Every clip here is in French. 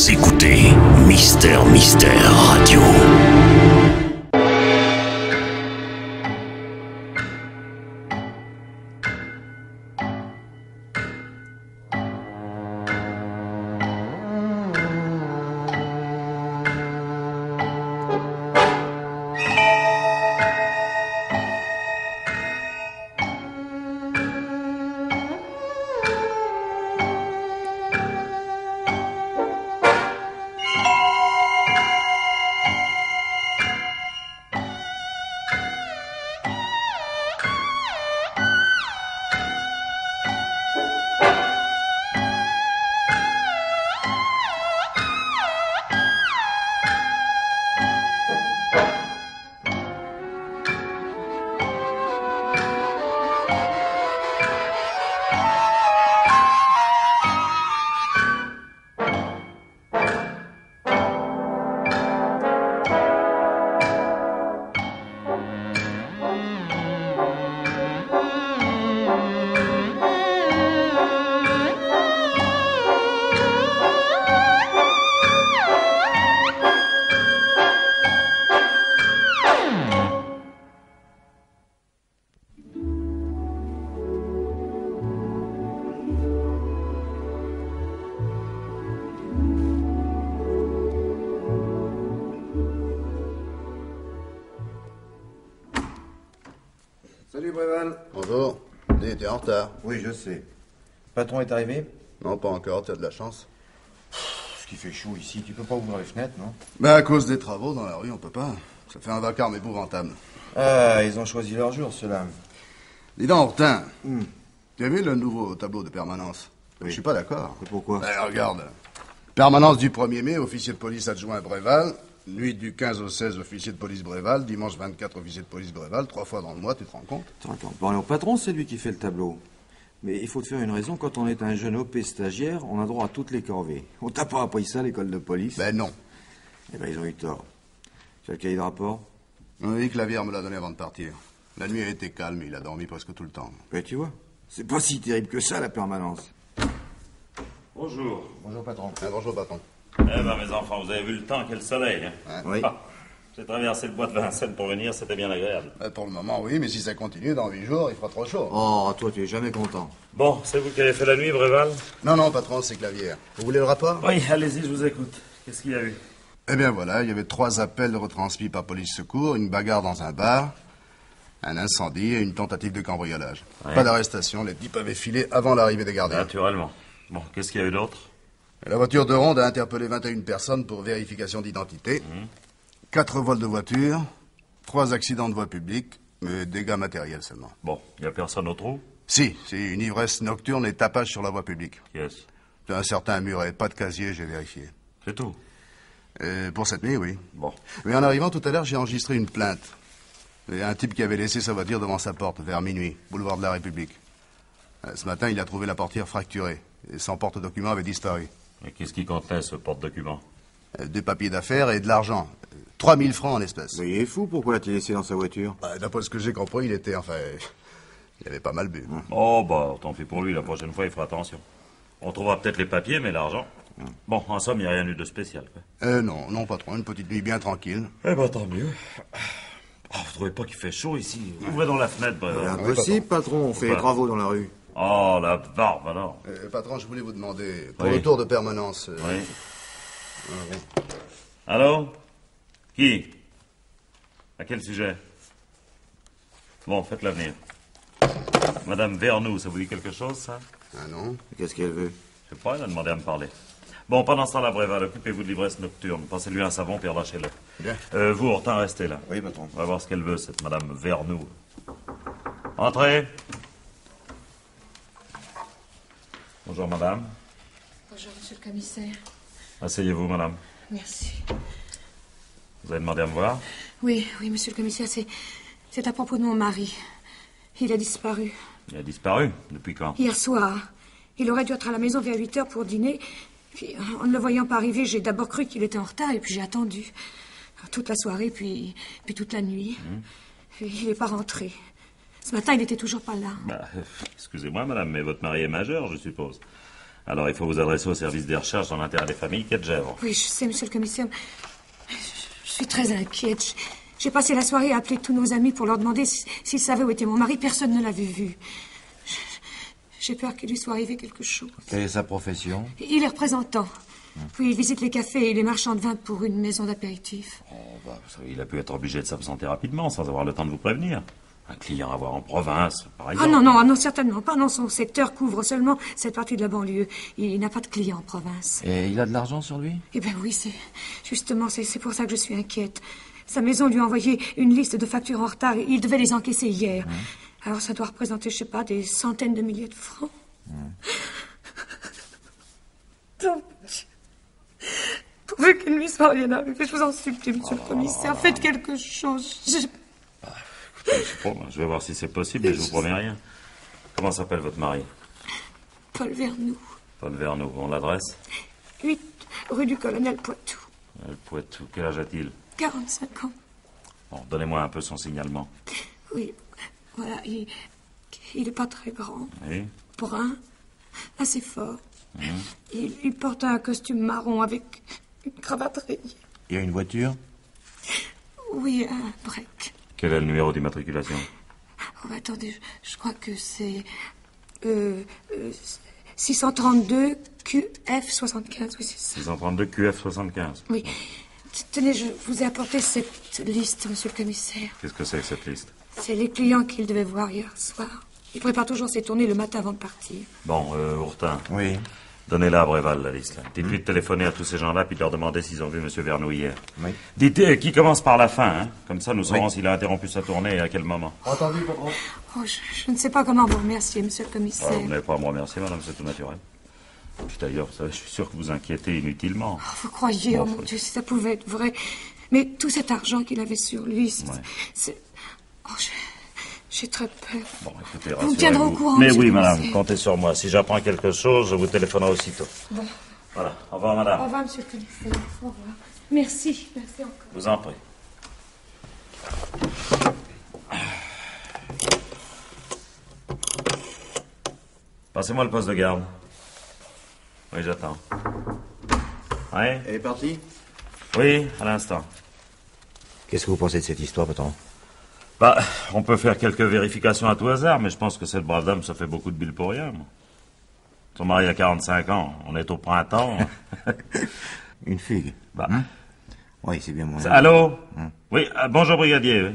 Vous écoutez Mister Radio. Salut Bréval. Bonjour. Dis, t'es en retard. Oui, je sais. Patron est arrivé? Non, pas encore, t'as de la chance. Ce qui fait chaud ici, tu peux pas ouvrir les fenêtres, non? Ben, à cause des travaux dans la rue, on peut pas. Ça fait un vacarme épouvantable. Ah, ils ont choisi leur jour, ceux-là. Dis donc, Hortin, tu as vu le nouveau tableau de permanence? Oui. Je suis pas d'accord. Et pourquoi? Ben, regarde. Permanence du 1er mai, officier de police adjoint à Bréval. Nuit du 15 au 16, officier de police Bréval. Dimanche 24, officier de police Bréval. 3 fois dans le mois, tu te rends compte? Attends, parler au patron, c'est lui qui fait le tableau. Mais il faut te faire une raison, quand on est un jeune OP stagiaire, on a droit à toutes les corvées. On t'a pas appris ça à l'école de police? Ben non. Eh ben, ils ont eu tort. Tu as le cahier de rapport? Oui, Clavière me l'a donné avant de partir. La nuit a été calme, il a dormi presque tout le temps. Ben, tu vois, c'est pas si terrible que ça, la permanence. Bonjour. Bonjour, patron. Bonjour, patron. Eh ben, mes enfants, vous avez vu le temps, quel soleil. Hein? Oui. Ah, j'ai traversé le bois de Vincennes pour venir, c'était bien agréable. Ben, pour le moment, oui, mais si ça continue, dans 8 jours, il fera trop chaud. Oh, toi, tu es jamais content. Bon, c'est vous qui avez fait la nuit, Bréval? Non, non, patron, c'est Clavière. Vous voulez le rapport? Oui, allez-y, je vous écoute. Qu'est-ce qu'il y a eu? Eh bien voilà, il y avait 3 appels retransmis par police secours, une bagarre dans un bar, un incendie et une tentative de cambriolage. Ouais. Pas d'arrestation, les types avaient filé avant l'arrivée des gardiens. Naturellement. Bon, qu'est-ce qu'il y a eu d'autre? Et la voiture de ronde a interpellé 21 personnes pour vérification d'identité, 4 vols de voiture, 3 accidents de voie publique, mais dégâts matériels seulement. Bon, il n'y a personne au trou? Si, c'est une ivresse nocturne et tapage sur la voie publique. Qui est-ce? C'est un certain Muret, pas de casier, j'ai vérifié. C'est tout. Pour cette nuit, oui. Bon. Mais en arrivant tout à l'heure, j'ai enregistré une plainte. Il y a un type qui avait laissé sa voiture devant sa porte, vers minuit, boulevard de la République. Ce matin, il a trouvé la portière fracturée, et son porte-document avait disparu. Et qu'est-ce qui contenait ce porte-document? Des papiers d'affaires et de l'argent. 3000 francs en espèces. Mais il est fou, pourquoi l'a-t-il laissé dans sa voiture? D'après ce que j'ai compris, il était, enfin... Il avait pas mal bu. Oh, bah, tant pis pour lui, la prochaine fois, il fera attention. On trouvera peut-être les papiers, mais l'argent... Bon, en somme, il n'y a rien eu de spécial, quoi. Non, non, patron, une petite nuit bien tranquille. Eh ben, tant mieux. Oh, vous trouvez pas qu'il fait chaud ici? Ouvrez dans la fenêtre, Bréval. Impossible, patron, on fait les travaux dans la rue. Oh, la barbe, alors. Patron, je voulais vous demander, pour Oui. le tour de permanence... Oui. Allô? Qui? À quel sujet? Bon, faites l'avenir. Madame Vernou, ça vous dit quelque chose, ça? Ah non? Qu'est-ce qu'elle veut? Je sais pas, elle a demandé à me parler. Bon, pendant ce temps-là, Bréval, occupez-vous de l'ivresse nocturne. Passez-lui un savon, puis relâchez-le. Bien. Vous, Hortin, restez là. Oui, patron. On va voir ce qu'elle veut, cette Madame Vernou. Entrez. Bonjour, madame. Bonjour, monsieur le commissaire. Asseyez-vous, madame. Merci. Vous avez demandé à me voir? Oui, monsieur le commissaire, c'est à propos de mon mari. Il a disparu. Il a disparu. Depuis quand? Hier soir. Il aurait dû être à la maison vers 8 heures pour dîner. Puis, en ne le voyant pas arriver, j'ai d'abord cru qu'il était en retard et puis j'ai attendu. Toute la soirée, puis toute la nuit. Et il n'est pas rentré. Ce matin, il n'était toujours pas là. Bah, excusez-moi, madame, mais votre mari est majeur, je suppose. Alors il faut vous adresser au service des recherches dans l'intérêt des familles quai de Gesvres. Oui, je sais, monsieur le commissaire. Je suis très inquiète. J'ai passé la soirée à appeler tous nos amis pour leur demander s'ils savaient où était mon mari. Personne ne l'avait vu. J'ai peur qu'il lui soit arrivé quelque chose. Quelle est sa profession? Il est représentant. Oui, il visite les cafés et les marchands de vin pour une maison d'apéritif. Oh, bah, vous savez, il a pu être obligé de s'absenter rapidement sans avoir le temps de vous prévenir. Un client à voir en province, par exemple. Ah non, certainement pas. Non, son secteur couvre seulement cette partie de la banlieue. Il n'a pas de clients en province. Et il a de l'argent sur lui? Eh bien oui, c'est pour ça que je suis inquiète. Sa maison lui a envoyé une liste de factures en retard. Il devait les encaisser hier. Alors ça doit représenter, je sais pas, des centaines de milliers de francs. Donc, pourvu qu'il ne lui soit rien arrivé, je vous en supplie, monsieur le commissaire, faites quelque chose. Écoutez, je vais voir si c'est possible, mais je vous promets rien. Comment s'appelle votre mari? Paul Vernoux. Paul Vernoux, on l'adresse? 8 rue du Colonel Poitou. Poitou, quel âge a-t-il? 45 ans. Bon, donnez-moi un peu son signalement. Oui, voilà, il est pas très grand. Oui? Brun, assez fort. Il porte un costume marron avec une cravate rayée. Il a une voiture? Oui, un break. Quel est le numéro d'immatriculation? Oh, attendez, je crois que c'est 632 QF75. Oui, c'est ça. 632 QF75. Oui. Tenez, je vous ai apporté cette liste, monsieur le commissaire. Qu'est-ce que c'est que cette liste? C'est les clients qu'il devait voir hier soir. Il prépare toujours ses tournées le matin avant de partir. Bon, Ourtin. Oui. Donnez-la à Bréval, la liste. Dites-lui de téléphoner à tous ces gens-là puis de leur demander s'ils ont vu M. Vernoux hier. Oui. Dites qui commence par la fin, hein. Comme ça, nous saurons s'il a interrompu sa tournée et à quel moment. Entendu, patron. Oh, je ne sais pas comment vous remercier, monsieur le commissaire. Vous n'avez pas à me remercier, madame, c'est tout naturel. Puis d'ailleurs, je suis sûr que vous inquiétez inutilement. Oh, vous croyez, oh mon Dieu, si ça pouvait être vrai. Mais tout cet argent qu'il avait sur lui, c'est... Oh, j'ai très peur. Bon, écoutez, vous me tiendrez au courant, Mais monsieur oui, le madame, commissaire. comptez sur moi. Si j'apprends quelque chose, je vous téléphonerai aussitôt. Bon. Voilà. Au revoir, madame. Au revoir, monsieur le commissaire. Au revoir. Merci encore. Je vous en prie. Passez-moi le poste de garde. Oui, j'attends. Oui? Elle est partie? Oui, à l'instant. Qu'est-ce que vous pensez de cette histoire, patron? Bah, on peut faire quelques vérifications à tout hasard, mais je pense que cette brave dame, ça fait beaucoup de billes pour rien, moi. Son mari a 45 ans, on est au printemps. Une figue. Bah. Oui, c'est bien mon... Allô? Oui, bonjour, brigadier. Oui.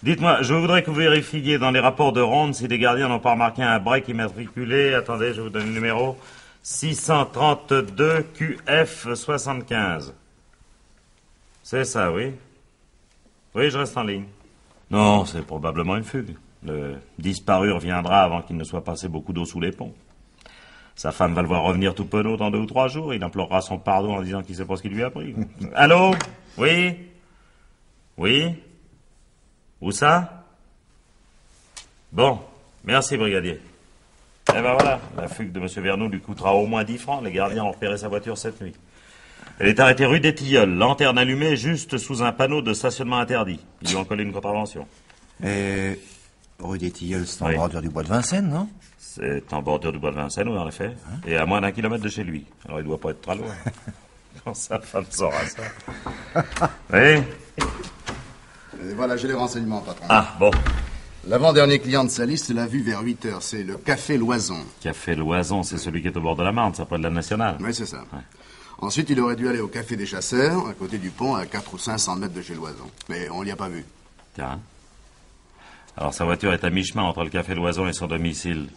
Dites-moi, je voudrais que vous vérifiiez dans les rapports de ronde si les gardiens n'ont pas remarqué un break immatriculé. Attendez, je vous donne le numéro. 632 QF75. C'est ça, oui? Oui, je reste en ligne. Non, c'est probablement une fugue. Le disparu reviendra avant qu'il ne soit passé beaucoup d'eau sous les ponts. Sa femme va le voir revenir tout penaud dans 2 ou 3 jours. Il implorera son pardon en disant qu'il sait pas ce qu'il lui a pris. Allô? Oui? Oui? Où ça? Bon, merci, brigadier. Eh ben voilà, la fugue de M. Vernoux lui coûtera au moins 10 francs. Les gardiens ont repéré sa voiture cette nuit. Elle est arrêtée rue des Tilleuls, lanterne allumée juste sous un panneau de stationnement interdit. Ils lui ont collé une contravention. Et rue des Tilleuls, c'est en Oui. bordure du bois de Vincennes, non? C'est en bordure du bois de Vincennes, oui, en effet. Et à moins d'1 kilomètre de chez lui. Alors il doit pas être très loin. Quand sa femme saura ça. Oui? Et voilà, j'ai les renseignements, patron. Ah, bon. L'avant-dernier client de sa liste l'a vu vers 8 heures. C'est le Café Loison. Café Loison, c'est celui qui est au bord de la Marne, ça près de la Nationale. Oui, c'est ça. Ensuite, il aurait dû aller au Café des Chasseurs, à côté du pont, à 400 ou 500 mètres de chez Loison. Mais on l'y a pas vu. Tiens. Alors sa voiture est à mi-chemin entre le Café Loison et son domicile.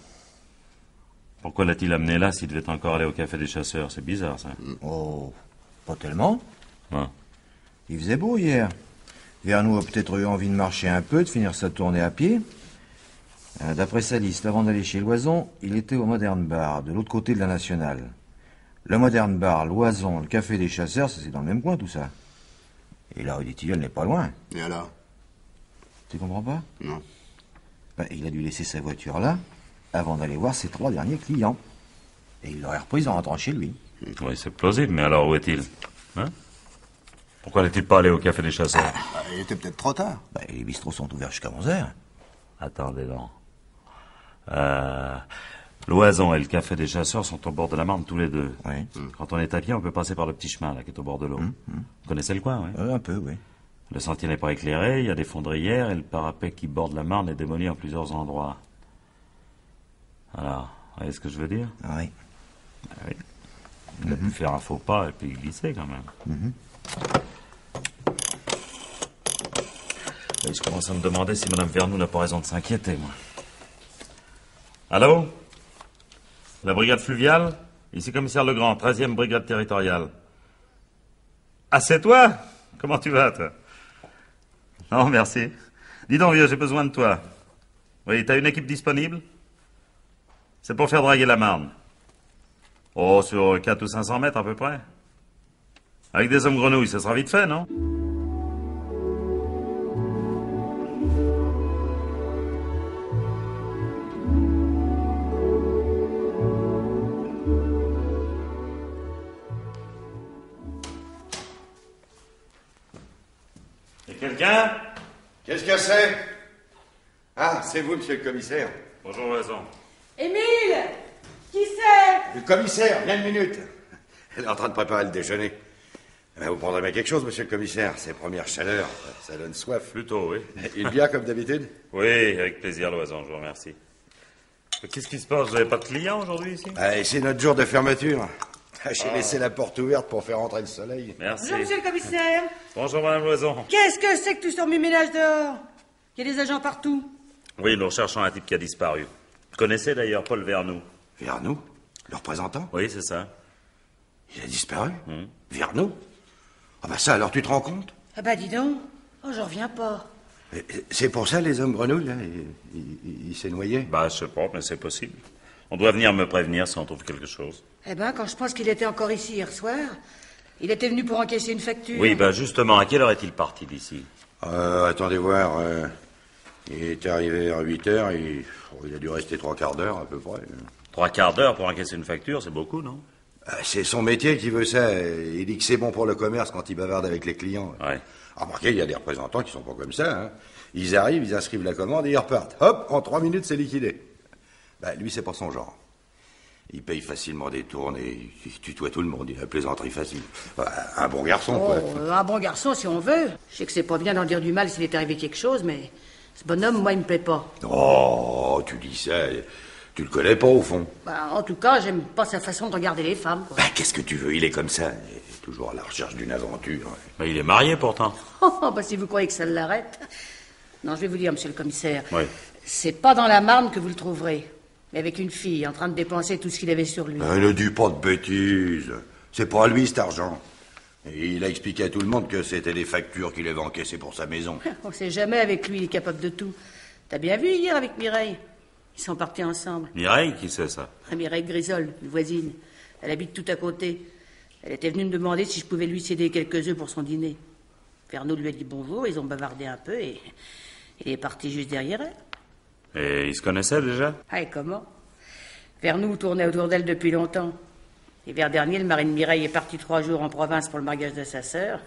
Pourquoi l'a-t-il amené là s'il devait encore aller au Café des Chasseurs? C'est bizarre, ça. Oh, pas tellement. Ouais. Il faisait beau hier. Vernoux a peut-être eu envie de marcher un peu, de finir sa tournée à pied. D'après sa liste, avant d'aller chez Loison, il était au Modern Bar, de l'autre côté de la Nationale. Le Modern Bar, Loison, le Café des Chasseurs, c'est dans le même coin, tout ça. Et la rue des Tilleuls n'est pas loin. Et alors? Tu comprends pas? Non. Ben, il a dû laisser sa voiture là, avant d'aller voir ses 3 derniers clients. Et il l'aurait reprise en rentrant chez lui. Oui, c'est plausible, mais alors où est-il? Hein? Pourquoi n'est-il pas allé au Café des Chasseurs? Il était peut-être trop tard. Ben, les bistrots sont ouverts jusqu'à 11h. Attendez donc. Loison et le café des chasseurs sont au bord de la Marne tous les deux. Oui. Quand on est à pied, on peut passer par le petit chemin, là, qui est au bord de l'eau. Vous connaissez le coin, oui? Un peu, oui. Le sentier n'est pas éclairé, il y a des fondrières et le parapet qui borde la Marne est démoli en plusieurs endroits. Alors, vous voyez ce que je veux dire? Ah oui. Ah oui. Il a pu faire un faux pas et puis glisser quand même. Et je commence à me demander si Mme Vernou n'a pas raison de s'inquiéter, moi. Allô? La brigade fluviale? Ici commissaire Legrand, 13e brigade territoriale. Ah, c'est toi? Comment tu vas, toi? Non, merci. Dis donc, vieux, j'ai besoin de toi. Oui, t'as une équipe disponible? C'est pour faire draguer la Marne. Oh, sur 400 ou 500 mètres à peu près. Avec des hommes grenouilles, ça sera vite fait, non? Et quelqu'un? Qu'est-ce que c'est? Ah, c'est vous, monsieur le commissaire. Bonjour, Loison. Émile! Qui c'est? Le commissaire, viens une minute. Elle est en train de préparer le déjeuner. Vous prendrez bien quelque chose, monsieur le commissaire. Ces premières chaleurs, ça donne soif. Plutôt, oui. Il vient comme d'habitude? Oui, avec plaisir, Loison, je vous remercie. Qu'est-ce qui se passe? Vous n'avez pas de clients aujourd'hui ici? C'est notre jour de fermeture. J'ai laissé la porte ouverte pour faire entrer le soleil. Merci. Bonjour, monsieur le commissaire. Bonjour, Madame Loison. Qu'est-ce que c'est que tout ce remue-ménage dehors? Il y a des agents partout. Oui, nous recherchons un type qui a disparu. Vous connaissez d'ailleurs Paul Vernou? Vernou? Le représentant? Oui, c'est ça. Il a disparu? Vernou? Ah bah ça, alors tu te rends compte? Ah bah dis donc. Oh, j'en reviens pas. C'est pour ça, les hommes grenouilles, là, il s'est noyé? Bah, je sais pas, mais c'est possible. On doit venir me prévenir si on trouve quelque chose. Eh ben, quand je pense qu'il était encore ici hier soir, il était venu pour encaisser une facture. Oui, ben justement, à quelle heure est-il parti d'ici? Attendez voir. Il est arrivé à 8h, il a dû rester 3/4 d'heure à peu près. 3/4 d'heure pour encaisser une facture, c'est beaucoup, non? C'est son métier qui veut ça. Il dit que c'est bon pour le commerce quand il bavarde avec les clients. Ouais. Remarquez, il y a des représentants qui sont pas comme ça. Hein. Ils arrivent, ils inscrivent la commande et ils repartent. Hop, en 3 minutes, c'est liquidé. Lui, c'est pas son genre. Il paye facilement des tournes et il tutoie tout le monde. Il a la plaisanterie facile. Un bon garçon, quoi. Un bon garçon, si on veut. Je sais que c'est pas bien d'en dire du mal s'il est arrivé quelque chose, mais ce bonhomme, moi, il me plaît pas. Oh, tu dis ça. Tu le connais pas, au fond. En tout cas, j'aime pas sa façon de regarder les femmes, quoi. Qu'est-ce que tu veux? Il est comme ça. Il est toujours à la recherche d'une aventure. Mais il est marié, pourtant. Si vous croyez que ça l'arrête. Non, je vais vous dire, monsieur le commissaire. Oui. C'est pas dans la Marne que vous le trouverez. Mais avec une fille en train de dépenser tout ce qu'il avait sur lui. Ne dis pas de bêtises. C'est pas à lui, cet argent. Et il a expliqué à tout le monde que c'était des factures qu'il avait encaissées pour sa maison. On sait jamais avec lui, il est capable de tout. T'as bien vu hier avec Mireille? Ils sont partis ensemble. Mireille, qui c'est ça? Mireille Grisol, une voisine. Elle habite tout à côté. Elle était venue me demander si je pouvais lui céder quelques œufs pour son dîner. Vernou lui a dit bonjour, ils ont bavardé un peu et il est parti juste derrière elle. Et ils se connaissaient déjà? Ah, et comment? Vernou tournait autour d'elle depuis longtemps. L'hiver dernier, le mari de Mireille est parti 3 jours en province pour le mariage de sa sœur.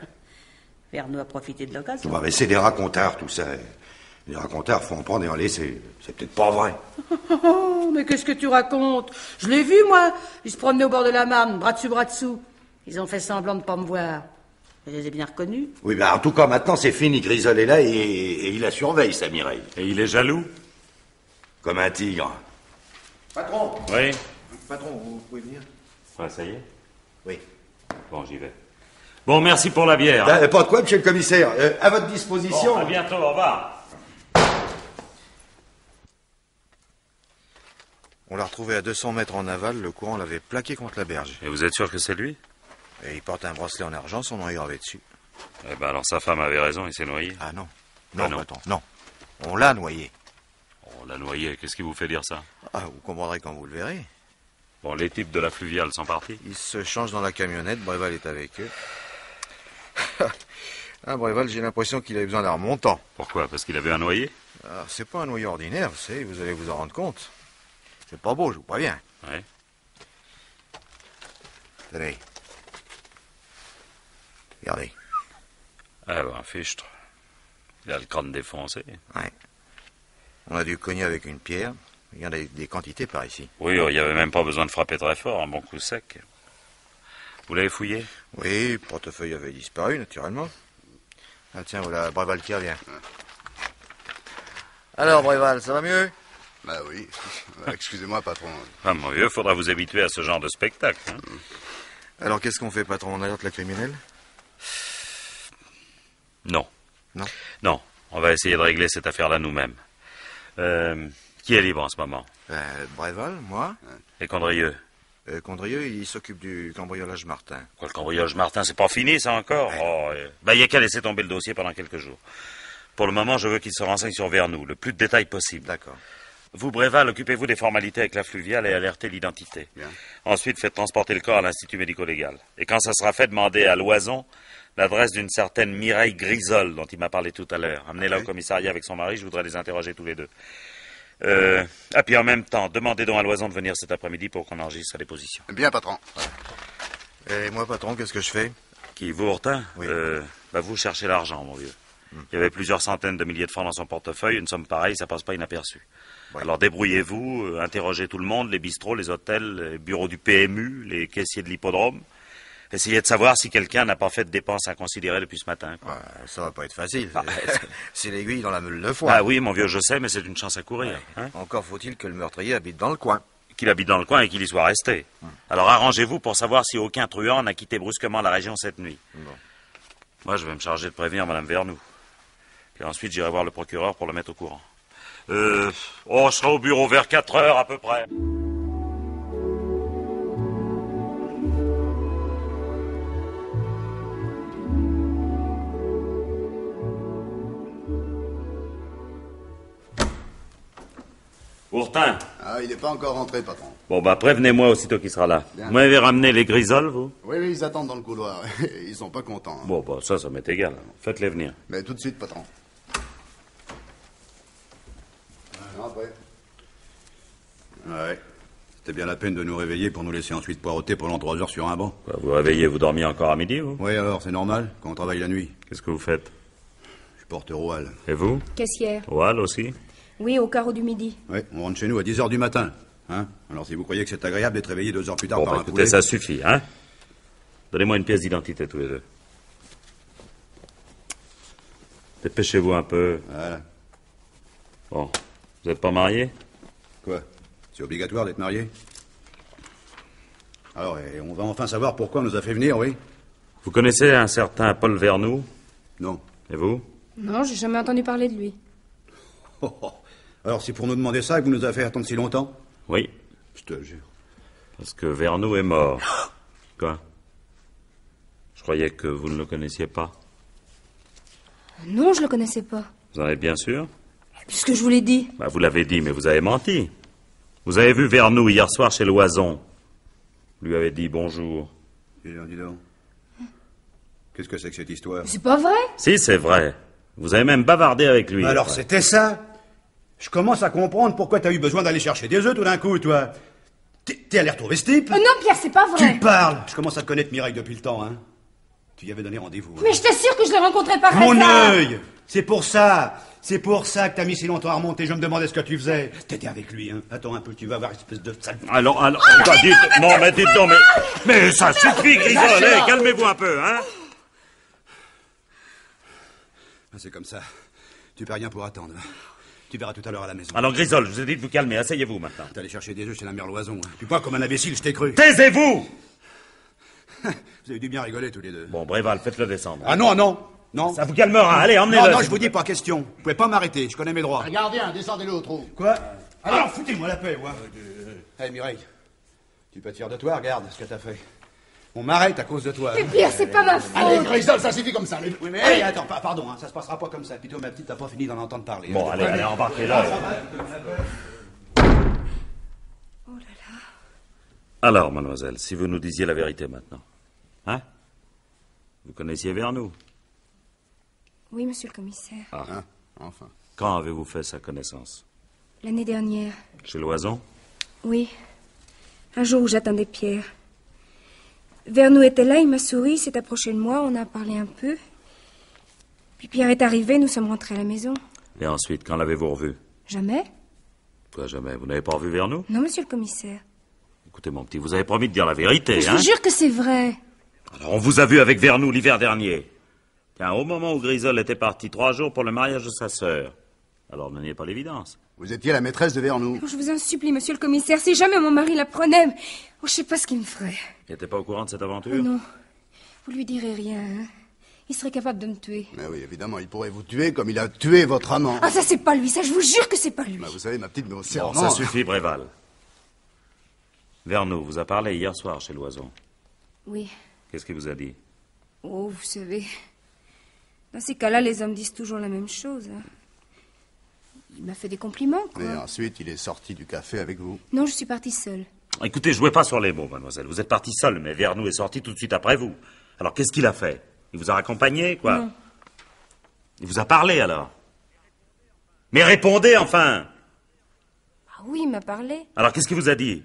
Vernou a profité de l'occasion. Mais c'est des racontards, tout ça. Les racontards, faut en prendre et en laisser. C'est peut-être pas vrai. Oh, mais qu'est-ce que tu racontes? Je l'ai vu, moi. Ils se promenaient au bord de la Marne, bras dessus, bras dessous. Ils ont fait semblant de pas me voir. Je les ai bien reconnus. Oui, en tout cas, maintenant, c'est fini. Grisol est là et il la surveille, sa Mireille. Et il est jaloux? Comme un tigre. Patron! Oui. Patron, vous pouvez venir? Ouais, ça y est? Oui. Bon, j'y vais. Bon, merci pour la bière. Pas de quoi, monsieur le commissaire. À votre disposition. Bon, à bientôt, au revoir. On l'a retrouvé à 200 mètres en aval, le courant l'avait plaqué contre la berge. Et vous êtes sûr que c'est lui? Et il porte un bracelet en argent, son nom est gravé dessus. Eh ben alors sa femme avait raison, il s'est noyé. Ah non. Ah Non, non. patron, non. On l'a noyé. On l'a noyé, qu'est-ce qui vous fait dire ça? Ah, vous comprendrez quand vous le verrez. Bon, les types de la fluviale sont partis. Ils se changent dans la camionnette, Bréval est avec eux. Bréval, j'ai l'impression qu'il avait besoin d'un remontant. Pourquoi? Parce qu'il avait un noyé? Ah, c'est pas un noyau ordinaire, vous allez vous en rendre compte. C'est pas beau, je vous préviens. Ouais. Tenez. Regardez. Ah ben, fichtre. Il a le crâne défoncé. Ouais. On a dû cogner avec une pierre. Il y en a des quantités par ici. Oui, il n'y avait même pas besoin de frapper très fort, un bon coup sec. Vous l'avez fouillé? Oui, le portefeuille avait disparu, naturellement. Ah tiens, voilà Bréval qui revient. Alors, Bréval, ça va mieux? Bah oui. Excusez-moi, patron. Ah, mon vieux, faudra vous habituer à ce genre de spectacle. Hein. Alors, qu'est-ce qu'on fait, patron? On alerte la criminelle? Non. Non? Non, on va essayer de régler cette affaire-là nous-mêmes. Qui est libre en ce moment? Bréval, moi. Et Condrieux? Condrieux, il s'occupe du cambriolage Martin. Quoi, le cambriolage Martin, c'est pas fini, ça, encore? Oh, il y a qu'à laisser tomber le dossier pendant quelques jours. Pour le moment, je veux qu'il se renseigne sur Vernou, le plus de détails possible. D'accord. Vous, Bréval, occupez-vous des formalités avec la fluviale et alertez l'identité. Bien. Ensuite, faites transporter le corps à l'Institut médico-légal. Et quand ça sera fait, demandez à Loison l'adresse d'une certaine Mireille Grisol, dont il m'a parlé tout à l'heure. Amenez-la au commissariat avec son mari, je voudrais les interroger tous les deux. Puis en même temps, demandez donc à Loison de venir cet après-midi pour qu'on enregistre sa déposition. Bien, patron. Et moi, patron, qu'est-ce que je fais? Qui, vous, Hortin? Oui. Vous cherchez l'argent, mon vieux. Il y avait plusieurs centaines de milliers de francs dans son portefeuille. Une somme pareille, ça passe pas inaperçu. Oui. Alors débrouillez-vous, interrogez tout le monde, les bistrots, les hôtels, les bureaux du PMU, les caissiers de l'hippodrome. Essayez de savoir si quelqu'un n'a pas fait de dépenses inconsidérées depuis ce matin. Quoi. Ça va pas être facile. Ah, C'est l'aiguille dans la meule de foin. Ah oui, mon vieux, je sais, mais c'est une chance à courir. Hein? Encore faut-il que le meurtrier habite dans le coin. Qu'il habite dans le coin et qu'il y soit resté. Alors arrangez-vous pour savoir si aucun truand n'a quitté brusquement la région cette nuit. Bon. Moi, je vais me charger de prévenir Madame Vernou. Puis ensuite, j'irai voir le procureur pour le mettre au courant. Je serai au bureau vers 4 heures à peu près. Ourtin. Ah, il n'est pas encore rentré, patron. Bon, prévenez-moi aussitôt qu'il sera là. Bien. Vous m'avez ramené les grisoles, vous? Oui, ils attendent dans le couloir. Ils sont pas contents. Hein. Bon, ça m'est égal. Faites-les venir. Mais tout de suite, patron. Après. Ouais. C'était bien la peine de nous réveiller pour nous laisser ensuite poireauter pendant 3 heures sur un banc. Quoi, vous réveillez, vous dormiez encore à midi, vous? Oui, alors, c'est normal, quand on travaille la nuit. Qu'est-ce que vous faites? Je porte au Hall. Et vous? Caissière. Au Hall aussi? Oui, au carreau du midi. Oui, on rentre chez nous à 10 heures du matin. Hein? Alors, si vous croyez que c'est agréable d'être réveillé 2 heures plus tard Bon, par un écoutez, poulet... ça suffit, hein? Donnez-moi une pièce d'identité, tous les deux. Dépêchez-vous un peu. Voilà. Bon, vous n'êtes pas marié? Quoi? C'est obligatoire d'être marié? Alors, et on va enfin savoir pourquoi on nous a fait venir, oui? Vous connaissez un certain Paul Vernou? Non. Et vous? Non, j'ai jamais entendu parler de lui. Oh, oh. Alors, c'est pour nous demander ça que vous nous avez fait attendre si longtemps? Oui, Je te jure. parce que Vernou est mort. Quoi? Je croyais que vous ne le connaissiez pas. Non, je le connaissais pas. Vous en êtes bien sûr? Puisque je vous l'ai dit. Vous l'avez dit, mais vous avez menti. Vous avez vu Vernou hier soir chez Loison. Vous lui avez dit bonjour. Dis donc. Qu'est-ce que c'est que cette histoire? C'est pas vrai? Si, c'est vrai. Vous avez même bavardé avec lui. Alors Ouais. c'était ça? Je commence à comprendre pourquoi t'as eu besoin d'aller chercher des œufs tout d'un coup, toi. T'es allé retrouver ce type? Non, Pierre, c'est pas vrai. Tu parles! Je commence à te connaître Mireille depuis le temps, hein. Tu y avais donné rendez-vous. hein. Mais je t'assure que je l'ai rencontré par Mon hasard. œil! C'est pour ça que t'as mis si longtemps à remonter. Je me demandais ce que tu faisais. T'étais avec lui, hein. Attends un peu, tu vas voir, espèce de sale... Alors, dites, non, mais dites donc, mais ça suffit, Grisol, allez, calmez-vous un peu, hein. Ah, c'est comme ça. Tu peux rien pour attendre. Tu verras tout à l'heure à la maison. Alors, Grisol, je vous ai dit de vous calmer, asseyez-vous maintenant. T'es allé chercher des œufs chez la mère Loison. Hein. Puis moi, comme un imbécile, je t'ai cru. Taisez-vous! Vous avez dû bien rigoler tous les deux. Bon, Bréval, faites-le descendre. Ah non, non, non. Ça vous calmera, allez, emmenez-le. Non, je vous dis pas question. Vous pouvez pas m'arrêter, je connais mes droits. Gardien, descendez-le au trou. Quoi? Alors, foutez-moi la paix, moi. Hé, Mireille, tu peux te fier de toi, regarde ce que t'as fait. On m'arrête à cause de toi. Mais Pierre, c'est pas ma Allez, faute. Grisol, ça suffit comme ça. Oui, mais hey, attends, pardon, hein, ça se passera pas comme ça. Plutôt, ma petite, t'as pas fini d'en entendre parler. Bon, hein. allez, embarquez-le. Oh là là. Alors, mademoiselle, si vous nous disiez la vérité maintenant. Hein? Vous connaissiez Vernou? Oui, monsieur le commissaire. Hein, enfin. Quand avez-vous fait sa connaissance? L'année dernière. Chez Loison? Oui. Un jour où j'attendais Pierre. Vernou était là, il m'a souri, il s'est approché de moi, on a parlé un peu. Puis Pierre est arrivé, nous sommes rentrés à la maison. Et ensuite, quand l'avez-vous revu? Jamais. Quoi, jamais? Vous n'avez pas revu Vernou? Non, monsieur le commissaire. Écoutez, mon petit, vous avez promis de dire la vérité, Je hein? vous jure que c'est vrai. Alors, on vous a vu avec Vernou l'hiver dernier. Tiens, au moment où Grisol était parti 3 jours pour le mariage de sa sœur. Alors, ne niez pas l'évidence. Vous étiez la maîtresse de Vernou. Oh, je vous en supplie, monsieur le commissaire, si jamais mon mari l'apprenait, je sais pas ce qu'il me ferait. Il n'était pas au courant de cette aventure? Oh non, vous lui direz rien, hein. Il serait capable de me tuer. Mais oui, évidemment, il pourrait vous tuer comme il a tué votre amant. Ah, ça c'est pas lui, ça je vous jure que c'est pas lui. Bah, vous savez, ma petite, mais au Bon, serment... ça suffit, Bréval. Vernou vous a parlé hier soir chez Loison. Oui. Qu'est-ce qu'il vous a dit? Oh, vous savez, dans ces cas-là, les hommes disent toujours la même chose, hein. Il m'a fait des compliments, quoi. Mais ensuite, il est sorti du café avec vous. Non, je suis partie seule. Écoutez, jouez pas sur les mots, mademoiselle. Vous êtes parti seul, mais Vernou est sorti tout de suite après vous. Alors, qu'est-ce qu'il a fait? Il vous a raccompagné, quoi? Non. Il vous a parlé, alors? Mais répondez, enfin! Ah oui, il m'a parlé. Alors, qu'est-ce qu'il vous a dit?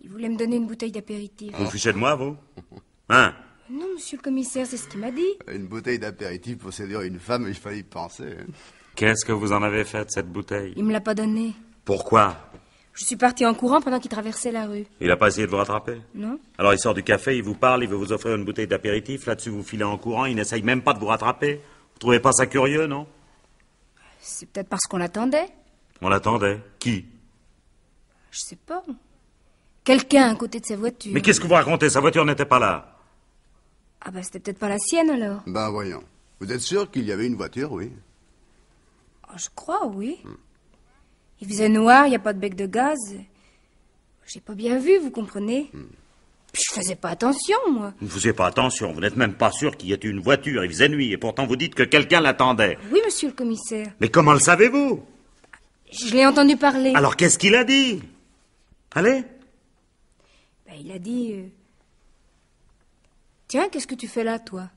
Il voulait me donner une bouteille d'apéritif. Vous vous fichez de moi, vous? Hein? Non, monsieur le commissaire, c'est ce qu'il m'a dit. Une bouteille d'apéritif pour séduire une femme, il fallait y penser. Hein. Qu'est-ce que vous en avez fait de cette bouteille? Il me l'a pas donnée. Pourquoi? Je suis partie en courant pendant qu'il traversait la rue. Il a pas essayé de vous rattraper? Non? Alors, il sort du café, il vous parle, il veut vous offrir une bouteille d'apéritif. Là-dessus, vous filez en courant, il n'essaye même pas de vous rattraper. Vous trouvez pas ça curieux, non? C'est peut-être parce qu'on l'attendait. On l'attendait. Qui? Je sais pas. Quelqu'un à côté de sa voiture. Mais qu'est-ce que vous racontez? Sa voiture n'était pas là. Ah bah c'était peut-être pas la sienne alors. Ben voyons. Vous êtes sûr qu'il y avait une voiture, oui? Oh, je crois, oui. Il faisait noir, il n'y a pas de bec de gaz. J'ai pas bien vu, vous comprenez? Puis je faisais pas attention, moi. Vous ne faisiez pas attention, vous n'êtes même pas sûr qu'il y ait eu une voiture, il faisait nuit, et pourtant vous dites que quelqu'un l'attendait. Oui, monsieur le commissaire. Mais comment le savez-vous? Je l'ai entendu parler. Alors qu'est-ce qu'il a dit? Allez? Ben, il a dit... Tiens, qu'est-ce que tu fais là, toi?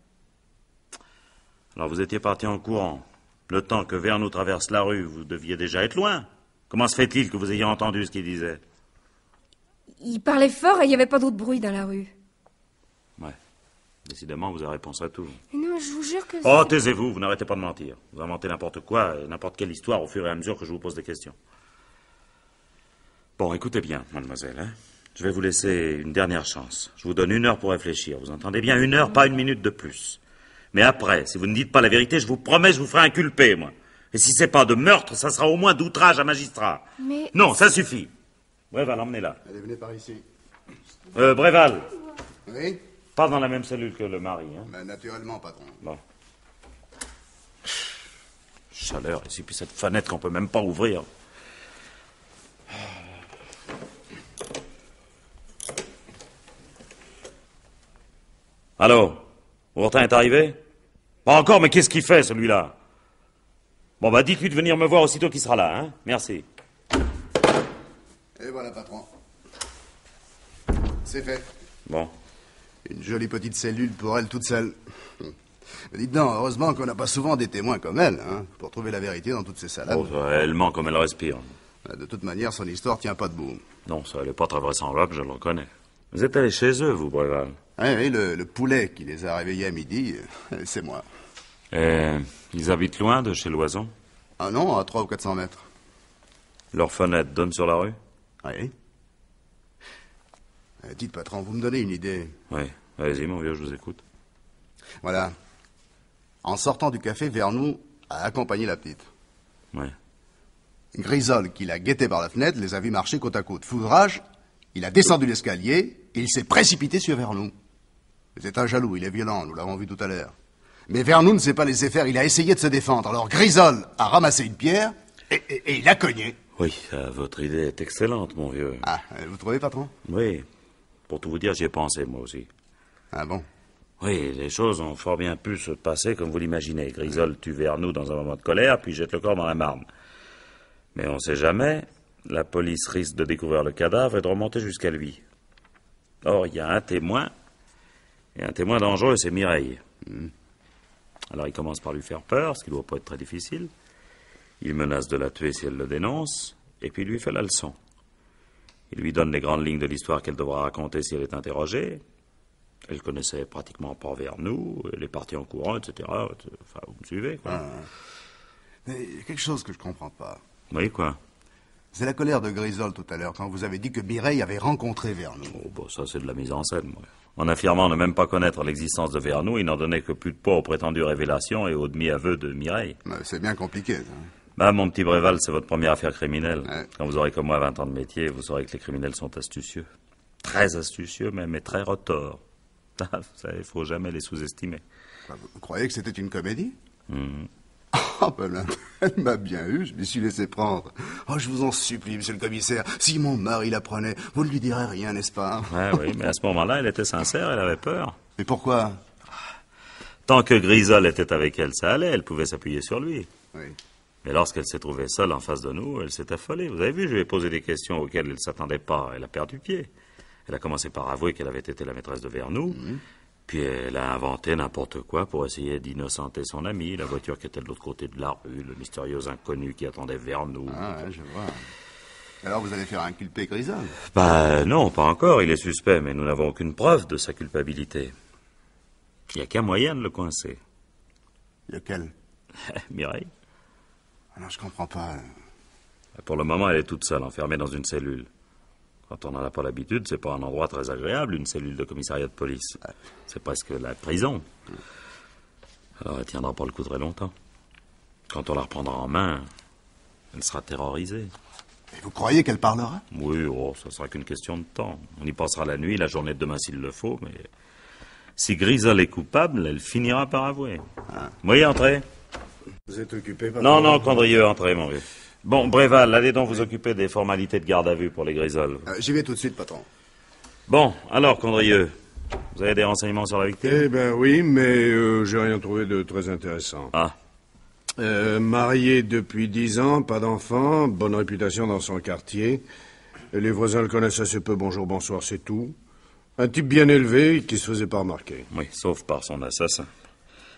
Alors vous étiez parti en courant. Le temps que Vernou traverse la rue, vous deviez déjà être loin. Comment se fait-il que vous ayez entendu ce qu'il disait? Il parlait fort et il n'y avait pas d'autre bruit dans la rue. Ouais. Décidément, vous avez réponse à tout. Mais non, je vous jure que... Oh, taisez-vous, vous n'arrêtez pas de mentir. Vous inventez n'importe quoi, et n'importe quelle histoire au fur et à mesure que je vous pose des questions. Bon, écoutez bien, mademoiselle, hein. Je vais vous laisser une dernière chance. Je vous donne 1 heure pour réfléchir. Vous entendez bien? 1 heure, pas 1 minute de plus. Mais après, si vous ne dites pas la vérité, je vous promets, je vous ferai inculper, moi. Et si c'est pas de meurtre, ça sera au moins d'outrage à magistrat. Mais... Non, ça suffit. Bréval, emmenez-la. Allez, venez par ici. Bréval, Oui? pas dans la même cellule que le mari, hein. Ben, naturellement, patron. Bon. Chaleur ici, puis cette fenêtre qu'on peut même pas ouvrir. Allô? Bourtin est arrivé? Pas encore, mais qu'est-ce qu'il fait, celui-là? Bon, bah, dites-lui de venir me voir aussitôt qu'il sera là, hein? Merci. Et voilà, patron. C'est fait. Bon. Une jolie petite cellule pour elle toute seule. Mais dites donc, heureusement qu'on n'a pas souvent des témoins comme elle, hein, pour trouver la vérité dans toutes ces salades. Oh, elle ment comme elle respire. De toute manière, son histoire tient pas debout. Non, ça, elle est pas très vraisemblable, je le reconnais. Vous êtes allé chez eux, vous, Bréval? Oui, le poulet qui les a réveillés à midi, c'est moi. Et ils habitent loin de chez Loison? Ah non, à 300 ou 400 mètres. Leur fenêtre donne sur la rue? Oui. Dites, patron, vous me donnez une idée. Oui, allez-y, mon vieux, je vous écoute. Voilà. En sortant du café, Vernou a accompagné la petite. Oui. Grisol, qui l'a guetté par la fenêtre, les a vus marcher côte à côte. Foudrage, il a descendu l'escalier et il s'est précipité sur Vernou. C'est un jaloux, il est violent, nous l'avons vu tout à l'heure. Mais Vernou ne s'est pas laissé faire, il a essayé de se défendre. Alors Grisol a ramassé une pierre et il a cogné. Oui, votre idée est excellente, mon vieux. Ah, vous trouvez, patron? Oui. Pour tout vous dire, j'y ai pensé, moi aussi. Ah bon? Oui, les choses ont fort bien pu se passer comme vous l'imaginez. Grisol tue Vernou dans un moment de colère, puis jette le corps dans la Marne. Mais on ne sait jamais. La police risque de découvrir le cadavre et de remonter jusqu'à lui. Or, il y a un témoin, et un témoin dangereux, c'est Mireille. Alors, il commence par lui faire peur, ce qui ne doit pas être très difficile. Il menace de la tuer si elle le dénonce, et puis il lui fait la leçon. Il lui donne les grandes lignes de l'histoire qu'elle devra raconter si elle est interrogée. Elle connaissait pratiquement pas Vernou, elle est partie en courant, etc. Enfin, vous me suivez, quoi. Mais il y a quelque chose que je comprends pas. Oui, quoi? C'est la colère de Grisol tout à l'heure, quand vous avez dit que Mireille avait rencontré Vernou. Oh, bon, ça c'est de la mise en scène, moi. En affirmant ne même pas connaître l'existence de Vernou, il n'en donnait que plus de poids aux prétendues révélations et aux demi-aveux de Mireille. C'est bien compliqué, ça. Bah, mon petit Bréval, c'est votre première affaire criminelle. Ouais. Quand vous aurez comme moi 20 ans de métier, vous saurez que les criminels sont astucieux. Très astucieux même, et très retors. Vous savez, il faut jamais les sous-estimer. Vous croyez que c'était une comédie? Ah, ben là, elle m'a bien eu, je m'y suis laissé prendre. Oh, je vous en supplie, monsieur le commissaire, si mon mari l'apprenait, vous ne lui direz rien, n'est-ce pas? Ouais, oui, mais à ce moment-là, elle était sincère, elle avait peur. Mais pourquoi? Tant que Grisol était avec elle, ça allait, elle pouvait s'appuyer sur lui. Oui. Mais lorsqu'elle s'est trouvée seule en face de nous, elle s'est affolée. Vous avez vu, je lui ai posé des questions auxquelles elle ne s'attendait pas. Elle a perdu pied. Elle a commencé par avouer qu'elle avait été la maîtresse de Vernou. Puis elle a inventé n'importe quoi pour essayer d'innocenter son ami. La voiture qui était de l'autre côté de la rue, le mystérieux inconnu qui attendait Vernou. Ah, ouais, je vois. Alors vous allez faire inculper Grisol? Bah non, pas encore. Il est suspect, mais nous n'avons aucune preuve de sa culpabilité. Il n'y a qu'un moyen de le coincer. Lequel? Mireille. Alors je comprends pas. Pour le moment, elle est toute seule, enfermée dans une cellule. Quand on n'en a pas l'habitude, c'est pas un endroit très agréable, une cellule de commissariat de police. C'est presque la prison. Alors elle tiendra pas le coup très longtemps. Quand on la reprendra en main, elle sera terrorisée. Et vous croyez qu'elle parlera? Oui, oh, ça sera qu'une question de temps. On y passera la nuit, la journée de demain s'il le faut, mais... Si Grisol est coupable, elle finira par avouer. Oui, entrez. Vous êtes occupé par... Non, Condrieu, entrez, mon vieux. Bon, Bréval, allez donc vous occuper des formalités de garde à vue pour les Grisol. J'y vais tout de suite, patron. Bon, alors, Condrieu, vous avez des renseignements sur la victime? Eh ben oui, mais j'ai rien trouvé de très intéressant. Ah. Marié depuis 10 ans, pas d'enfant, bonne réputation dans son quartier. Les voisins le connaissent assez peu, bonjour, bonsoir, c'est tout. Un type bien élevé qui se faisait pas remarquer. Oui, sauf par son assassin.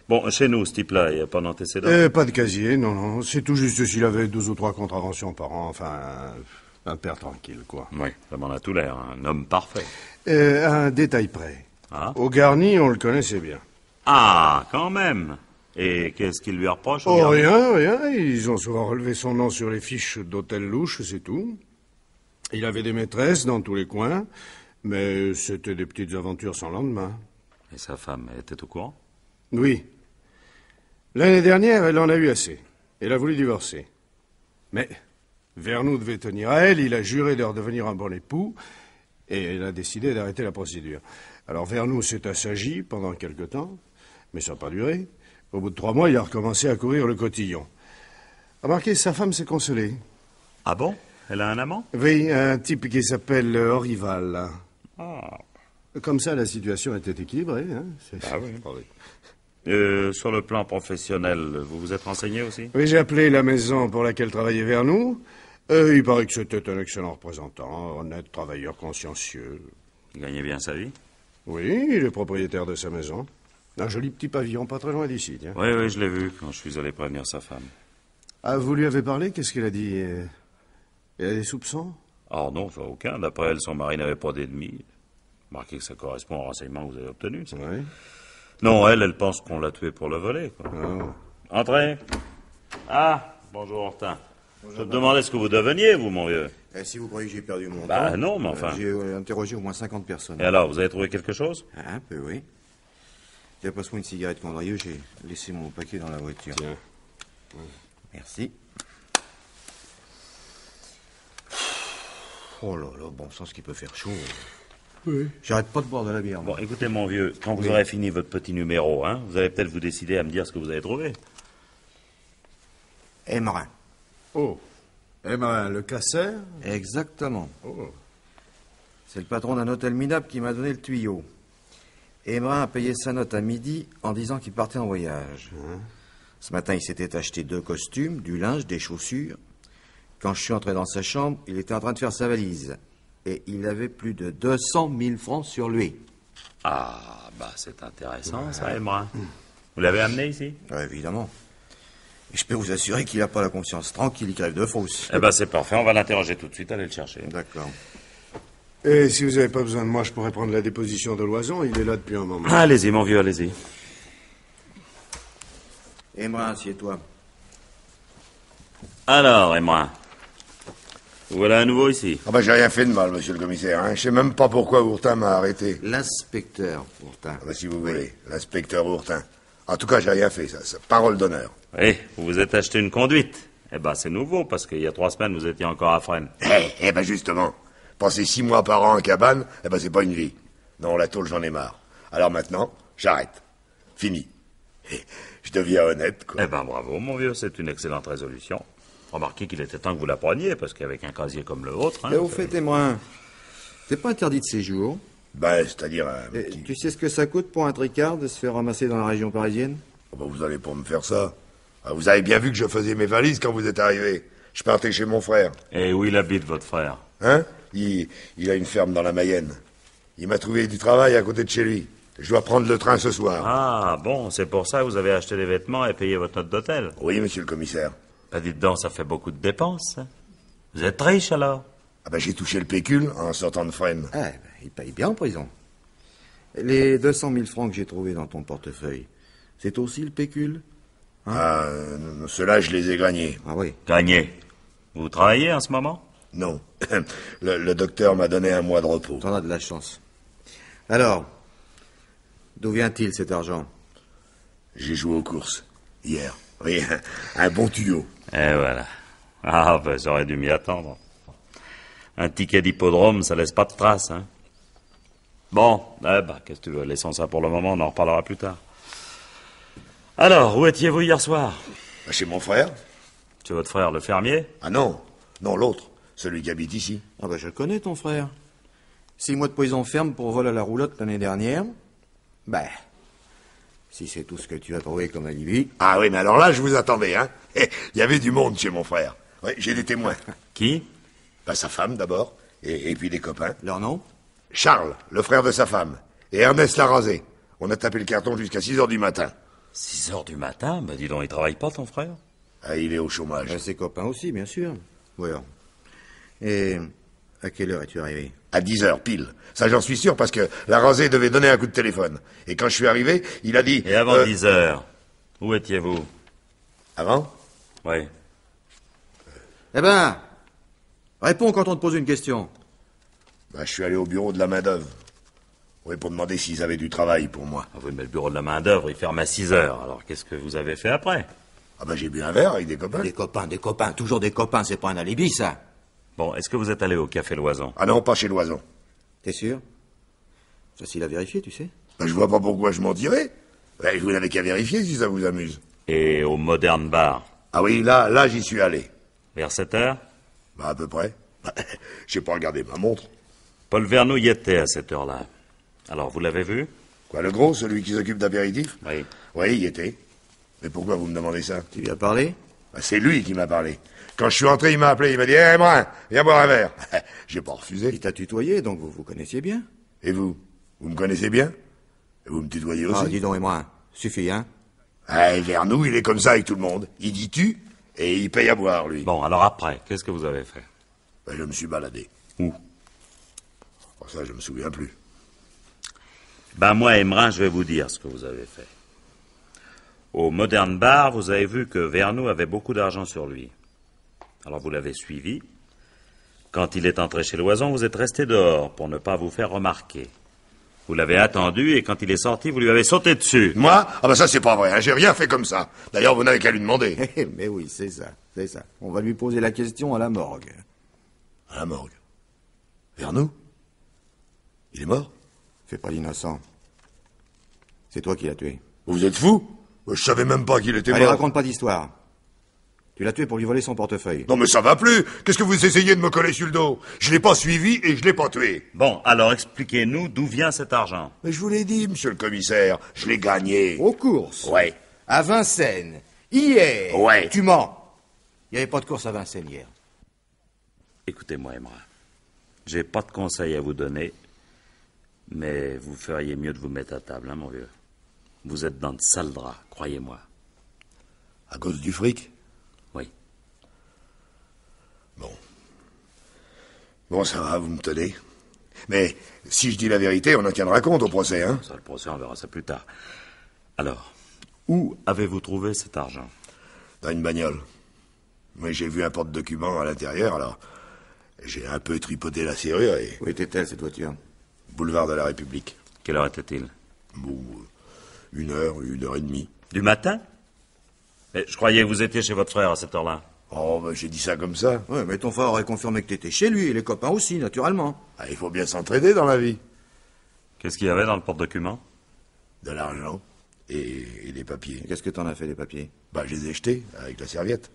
Bon, chez nous, ce type-là, il n'y a pas d'antécédent? Pas de casier, non. C'est tout juste s'il avait 2 ou 3 contraventions par an. Enfin, un père tranquille, quoi. Oui, ça m'en a tout l'air. Un homme parfait. Un détail près. Ah? Au garni, on le connaissait bien. Ah, quand même. Et qu'est-ce qu'il lui reproche au Oh, garni? rien. Ils ont souvent relevé son nom sur les fiches d'hôtel louche, c'est tout. Il avait des maîtresses dans tous les coins, mais c'était des petites aventures sans lendemain. Et sa femme était au courant? Oui. L'année dernière, elle en a eu assez. Elle a voulu divorcer. Mais Vernou devait tenir à elle, il a juré de redevenir un bon époux, et elle a décidé d'arrêter la procédure. Alors Vernou s'est assagi pendant quelque temps, mais ça n'a pas duré. Au bout de 3 mois, il a recommencé à courir le cotillon. Remarquez, sa femme s'est consolée. Ah bon? Elle a un amant? Oui, un type qui s'appelle Orival. Ah. Comme ça, la situation était équilibrée. Hein. Ah oui. Sur le plan professionnel, vous vous êtes renseigné aussi? Oui, j'ai appelé la maison pour laquelle travaillait Vernou. Il paraît que c'était un excellent représentant, honnête, travailleur, consciencieux. Il gagnait bien sa vie? Oui, il est propriétaire de sa maison. Un joli petit pavillon, pas très loin d'ici, tiens. Oui, je l'ai vu quand je suis allé prévenir sa femme. Ah, vous lui avez parlé? Qu'est-ce qu'elle a dit? Elle a des soupçons? Oh non, ça aucun. D'après elle, son mari n'avait pas d'ennemis. Remarquez que ça correspond au renseignement que vous avez obtenu. Ça. Oui. Non, elle pense qu'on l'a tué pour le voler. Quoi. Oh. Entrez. Ah, bonjour, Hortin. Je me demandais ce que vous deveniez, vous, mon vieux. Si vous croyez que j'ai perdu mon temps... Bah non, mais enfin... J'ai interrogé au moins 50 personnes. Et alors, vous avez trouvé quelque chose? Un peu, oui. Tiens, passe-moi une cigarette, Condrieu, j'ai laissé mon paquet dans la voiture. Tiens. Merci. Oh là là, bon sang, ce qui peut faire chaud. Oui. J'arrête pas de boire de la bière. Bon, écoutez, mon vieux, quand vous aurez fini votre petit numéro, hein, vous allez peut-être vous décider à me dire ce que vous avez trouvé. Emmerin. Oh. Emmerin, le casseur? Exactement. Oh. C'est le patron d'un hôtel minable qui m'a donné le tuyau. Emmerin a payé sa note à midi en disant qu'il partait en voyage. Ce matin, il s'était acheté 2 costumes, du linge, des chaussures. Quand je suis entré dans sa chambre, il était en train de faire sa valise. Et il avait plus de 200 000 francs sur lui. Ah, bah c'est intéressant, ça, Emmerin. Vous l'avez amené ici? Évidemment. Et je peux vous assurer qu'il n'a pas la conscience tranquille, il crève de frousse. Eh ben c'est parfait, on va l'interroger tout de suite, allez le chercher. D'accord. Et si vous n'avez pas besoin de moi, je pourrais prendre la déposition de Loison. Il est là depuis un moment. Allez-y, mon vieux, allez-y. Emmerin, assieds-toi. Alors, Emmerin, Vous voilà à nouveau ici. Ah bah j'ai rien fait de mal, monsieur le commissaire. Hein. Je sais même pas pourquoi Ourtin m'a arrêté. L'inspecteur, Ourtin. Ah bah si vous voulez, l'inspecteur Ourtin. En tout cas, j'ai rien fait, ça. Parole d'honneur. Oui, vous vous êtes acheté une conduite. Eh ben, c'est nouveau, parce qu'il y a 3 semaines, vous étiez encore à Fresnes. Eh ben justement, passer 6 mois par an en cabane, eh ben c'est pas une vie. Non, la tôle, j'en ai marre. Alors maintenant, j'arrête. Fini. Je deviens honnête, quoi. Eh ben, bravo, mon vieux, c'est une excellente résolution. Remarquez qu'il était temps que vous la preniez, parce qu'avec un casier comme le vôtre... Hein, Mais au fait, témoin, t'es pas interdit de séjour. Ben, c'est-à-dire... Tu sais ce que ça coûte pour un tricard de se faire ramasser dans la région parisienne? Oh ben, vous allez pas me faire ça. Ah, vous avez bien vu que je faisais mes valises quand vous êtes arrivé. Je partais chez mon frère. Et où il habite, votre frère? Hein? Il a une ferme dans la Mayenne. Il m'a trouvé du travail à côté de chez lui. Je dois prendre le train ce soir. Ah, bon, c'est pour ça que vous avez acheté des vêtements et payé votre note d'hôtel? Oui, monsieur le commissaire. Ben, dites donc, ça fait beaucoup de dépenses. Hein. Vous êtes riche, alors? Ah ben, j'ai touché le pécule en sortant de Fresnes. Ah, ben, il paye bien en prison. Les 200 000 francs que j'ai trouvés dans ton portefeuille, c'est aussi le pécule? Hein? Ah, ceux-là, je les ai gagnés. Ah oui. Gagnés? Vous travaillez en ce moment? Non. Le docteur m'a donné un mois de repos. T'en as de la chance. Alors, d'où vient-il cet argent? J'ai joué aux courses, hier. Oui, un bon tuyau. Et voilà. Ah, ben, j'aurais dû m'y attendre. Un ticket d'hippodrome, ça laisse pas de traces, hein. Bon, eh ben, qu'est-ce que tu veux, laissons ça pour le moment, on en reparlera plus tard. Alors, où étiez-vous hier soir? Chez mon frère. Chez votre frère, le fermier? Ah non, non, l'autre, celui qui habite ici. Ah ben, je le connais, ton frère. 6 mois de prison ferme pour vol à la roulotte l'année dernière. Ben, si c'est tout ce que tu as trouvé comme alibi... Ah oui, mais alors là, je vous attendais, hein. Il y avait du monde chez mon frère. Oui, j'ai des témoins. Qui? Ben, sa femme, d'abord, et puis des copains. Leur nom? Charles, le frère de sa femme, et Ernest Larasé. On a tapé le carton jusqu'à 6 heures du matin. 6 heures du matin? Ben, dis donc, il travaille pas, ton frère? Ah, il est au chômage. Ses copains aussi, bien sûr. Oui. Et à quelle heure es-tu arrivé? À 10 heures, pile. Ça, j'en suis sûr, parce que Larasé devait donner un coup de téléphone. Et quand je suis arrivé, il a dit... Et avant 10 heures, où étiez-vous? Avant? Oui. Eh ben, réponds quand on te pose une question. Ben, je suis allé au bureau de la main-d'œuvre. Oui, pour demander s'ils avaient du travail pour moi. Ah oui, mais le bureau de la main-d'œuvre, il ferme à 6 heures. Alors, qu'est-ce que vous avez fait après? Ah ben, j'ai bu un verre avec des copains. Des copains, toujours des copains, c'est pas un alibi, ça. Bon, est-ce que vous êtes allé au Café Loison? Ah non, pas chez Loison. T'es sûr? Facile à vérifier, tu sais. Ben, je vois pas pourquoi je mentirais. Ben, vous n'avez qu'à vérifier si ça vous amuse. Et au Modern Bar? Ah oui, là, j'y suis allé. Vers 7 heures? Ben, à peu près. J'ai pas regardé ma montre. Paul Vernou y était à cette heure-là. Alors, vous l'avez vu? Quoi, le gros, celui qui s'occupe d'apéritifs? Oui. Oui, il y était. Mais pourquoi vous me demandez ça? Tu lui as parlé? Ben, c'est lui qui m'a parlé. Quand je suis entré, il m'a appelé, il m'a dit « Hé, Brun, viens boire un verre !» J'ai pas refusé. Il t'a tutoyé, donc vous vous connaissiez bien. Et vous? Vous me connaissez bien? Et vous me tutoyez aussi? Ah, dis donc, et moi, suffit, hein? Ah, Vernou, il est comme ça avec tout le monde. Il dit tu, et il paye à boire, lui. Bon, alors après, qu'est-ce que vous avez fait? Ben, je me suis baladé. Où? Oh, ça, je me souviens plus. Ben, moi, Emrin, je vais vous dire ce que vous avez fait. Au Modern Bar, vous avez vu que Vernou avait beaucoup d'argent sur lui. Alors, vous l'avez suivi. Quand il est entré chez Loison, vous êtes resté dehors pour ne pas vous faire remarquer. Vous l'avez attendu et quand il est sorti, vous lui avez sauté dessus. Moi? Ah ben ça, c'est pas vrai, hein. J'ai rien fait comme ça. D'ailleurs, vous n'avez qu'à lui demander. Mais oui, c'est ça, c'est ça. On va lui poser la question à la morgue. À la morgue? Vernou? Il est mort? Fais pas l'innocent. C'est toi qui l'as tué. Vous êtes fou? Je savais même pas qu'il était Allez, mort. raconte pas d'histoire. Tu l'as tué pour lui voler son portefeuille. Non mais ça va plus. Qu'est-ce que vous essayez de me coller sur le dos? Je l'ai pas suivi et je l'ai pas tué. Bon, alors expliquez-nous d'où vient cet argent. Mais je vous l'ai dit, monsieur le commissaire. Je l'ai gagné. Aux courses. Ouais. À Vincennes. Hier. Ouais. Tu mens. Il n'y avait pas de course à Vincennes hier. Écoutez-moi, Emra. J'ai pas de conseils à vous donner, mais vous feriez mieux de vous mettre à table, hein, mon vieux. Vous êtes dans de sales draps, croyez-moi. À cause du fric? Oui. Bon. Bon, ça va, vous me tenez. Mais si je dis la vérité, on en tiendra compte au procès, hein? Ça, le procès, on verra ça plus tard. Alors, où avez-vous trouvé cet argent? Dans une bagnole. Mais j'ai vu un porte-document à l'intérieur, alors... J'ai un peu tripoté la serrure et... Où était-elle, cette voiture? Boulevard de la République. Quelle heure était-il? Bon, 1h30. Du matin? Mais je croyais que vous étiez chez votre frère à cette heure-là. Oh, ben j'ai dit ça comme ça. Ouais, mais ton frère aurait confirmé que t'étais chez lui, et les copains aussi, naturellement. Ah, il faut bien s'entraider dans la vie. Qu'est-ce qu'il y avait dans le porte-document? De l'argent et des papiers. Qu'est-ce que t'en as fait, les papiers? Bah, je les ai jetés avec la serviette.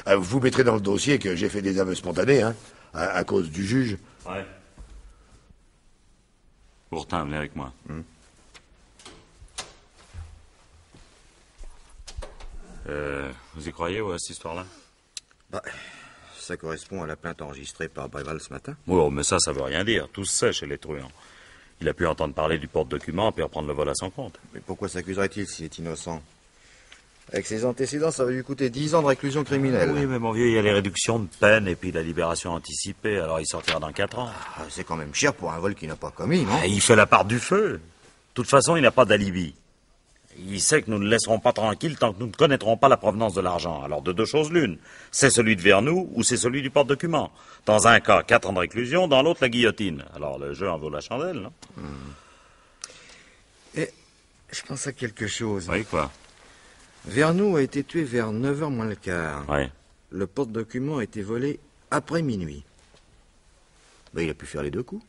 Ah, vous mettrez dans le dossier que j'ai fait des aveux spontanés, hein, à cause du juge. Ouais. Pourtant, venez avec moi. Vous y croyez, à cette histoire-là? Bah, ça correspond à la plainte enregistrée par Bréval ce matin. Oh, mais ça veut rien dire. Tout se sait chez les truands. Il a pu entendre parler du porte-document puis reprendre le vol à son compte. Mais pourquoi s'accuserait-il s'il est innocent? Avec ses antécédents, ça va lui coûter 10 ans de réclusion criminelle. Oui, mais mon vieux, il y a les réductions de peine et puis la libération anticipée, alors il sortira dans 4 ans. Ah, c'est quand même cher pour un vol qu'il n'a pas commis, non? Il fait la part du feu. De toute façon, il n'a pas d'alibi. Il sait que nous ne le laisserons pas tranquille tant que nous ne connaîtrons pas la provenance de l'argent. Alors, de deux choses l'une. C'est celui de Vernoux ou c'est celui du porte-document. Dans un cas, 4 ans de réclusion, dans l'autre, la guillotine. Alors, le jeu en vaut la chandelle, non? Et je pense à quelque chose. Oui, quoi? Vernoux a été tué vers 9h moins le quart. Oui. Le porte-document a été volé après minuit. Ben, il a pu faire les deux coups.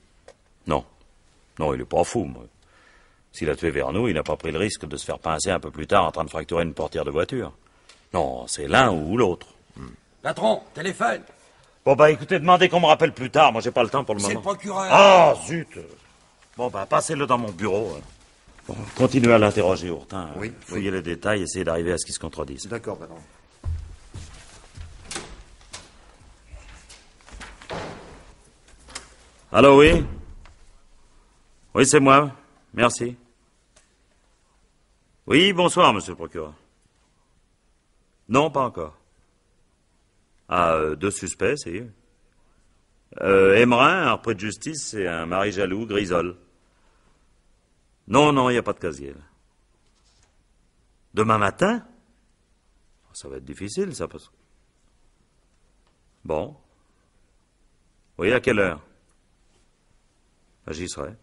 Non. Non, il est pas fou, moi. S'il a tué Vernoux, il n'a pas pris le risque de se faire pincer un peu plus tard en train de fracturer une portière de voiture. Non, c'est l'un ou l'autre. Patron, téléphone. Bon, bah, écoutez, demandez qu'on me rappelle plus tard. Moi, j'ai pas le temps pour le moment. C'est le procureur. Ah, zut. Bon, bah, passez-le dans mon bureau. Bon, continuez à l'interroger, Ourtin. Oui, Fouillez les détails, essayez d'arriver à ce qu'ils se contredisent. D'accord, patron. Allô, oui? Oui, c'est moi. Merci. Oui, bonsoir, monsieur le procureur. Non, pas encore. Ah, 2 suspects, c'est... Émerin, un repris de justice, et un mari jaloux, Grisol. Non, il n'y a pas de casier, là. Demain matin? Ça va être difficile, ça, parce que... Bon. Oui, à quelle heure? J'y serai.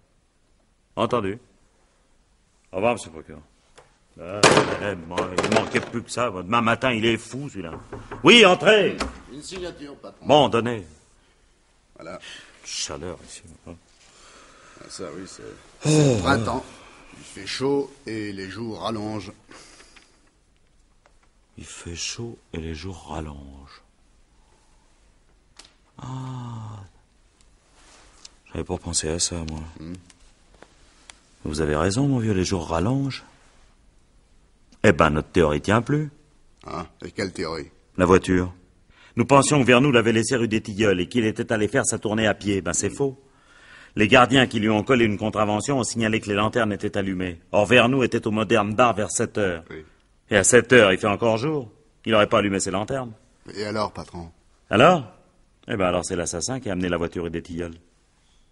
Entendu. Au revoir, monsieur le procureur. Il manquait plus que ça. Demain matin, il est fou, celui-là. Oui, entrez. Une signature, patron. Bon, donnez. Voilà. Chaleur, ici. Ah, ça, oui, c'est le printemps. Il fait chaud et les jours rallongent. Il fait chaud et les jours rallongent. Ah. J'avais pas pensé à ça, moi. Vous avez raison, mon vieux, les jours rallongent. Eh ben, notre théorie tient plus. Hein? Et quelle théorie? La voiture. Nous pensions que Vernoux l'avait laissé rue des Tilleuls et qu'il était allé faire sa tournée à pied. Ben, c'est faux. Les gardiens qui lui ont collé une contravention ont signalé que les lanternes étaient allumées. Or, Vernoux était au Modern Bar vers 7 heures. Oui. Et à 7 heures, il fait encore jour. Il n'aurait pas allumé ses lanternes. Et alors, patron? Alors? Eh ben, alors c'est l'assassin qui a amené la voiture rue des Tilleuls.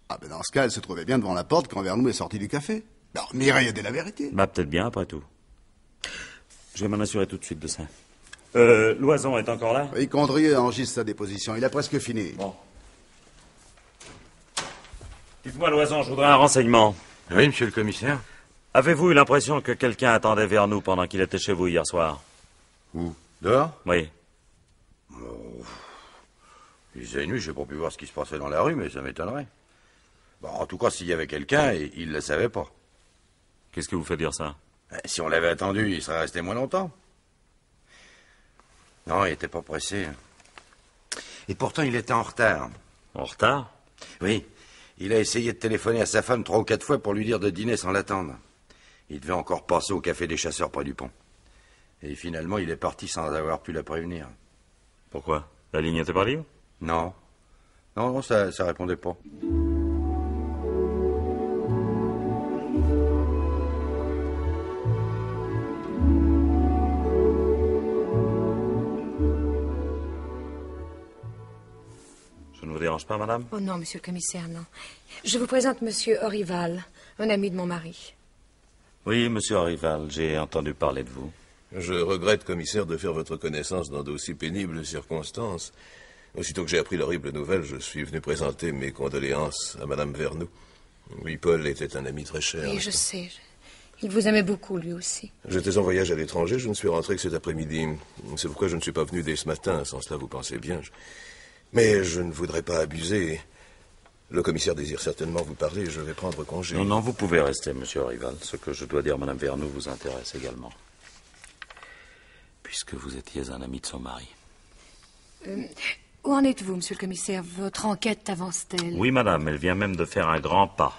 Ah, ben dans ce cas, elle se trouvait bien devant la porte quand Vernoux est sorti du café. Alors, Mireille a dit la vérité. Bah, peut-être bien, après tout. Je vais m'en assurer tout de suite de ça. Loison est encore là? Oui, Condrieu enregistre sa déposition. Il a presque fini. Bon. Dites-moi, Loison, je voudrais un renseignement. Oui, monsieur le commissaire. Avez-vous eu l'impression que quelqu'un attendait Vernoux pendant qu'il était chez vous hier soir? Où? Dehors? Oui. Il faisait nuit, j'ai pas pu voir ce qui se passait dans la rue, mais ça m'étonnerait. Bon, en tout cas, s'il y avait quelqu'un, il ne le savait pas. Qu'est-ce qui vous fait dire ça? Si on l'avait attendu, il serait resté moins longtemps. Non, il n'était pas pressé. Et pourtant, il était en retard. En retard? Oui. Il a essayé de téléphoner à sa femme 3 ou 4 fois pour lui dire de dîner sans l'attendre. Il devait encore passer au café des chasseurs près du pont. Et finalement, il est parti sans avoir pu la prévenir. Pourquoi? La ligne était pas libre? Non. Non, ça répondait pas. Je ne vous dérange pas, madame? Oh non, monsieur le commissaire, non. Je vous présente monsieur Orival, un ami de mon mari. Oui, monsieur Orival, j'ai entendu parler de vous. Je regrette, commissaire, de faire votre connaissance dans d'aussi pénibles circonstances. Aussitôt que j'ai appris l'horrible nouvelle, je suis venu présenter mes condoléances à Madame Vernou. Oui, Paul était un ami très cher. Oui, je sais. Il vous aimait beaucoup, lui aussi. J'étais en voyage à l'étranger, je ne suis rentré que cet après-midi. C'est pourquoi je ne suis pas venu dès ce matin, sans cela vous pensez bien. Mais je ne voudrais pas abuser. Le commissaire désire certainement vous parler, je vais prendre congé. Non, vous pouvez rester, monsieur Rival. Ce que je dois dire, Madame Vernou, vous intéresse également. Puisque vous étiez un ami de son mari. Où en êtes-vous, monsieur le commissaire? Votre enquête avance-t-elle? Oui, madame, elle vient même de faire un grand pas.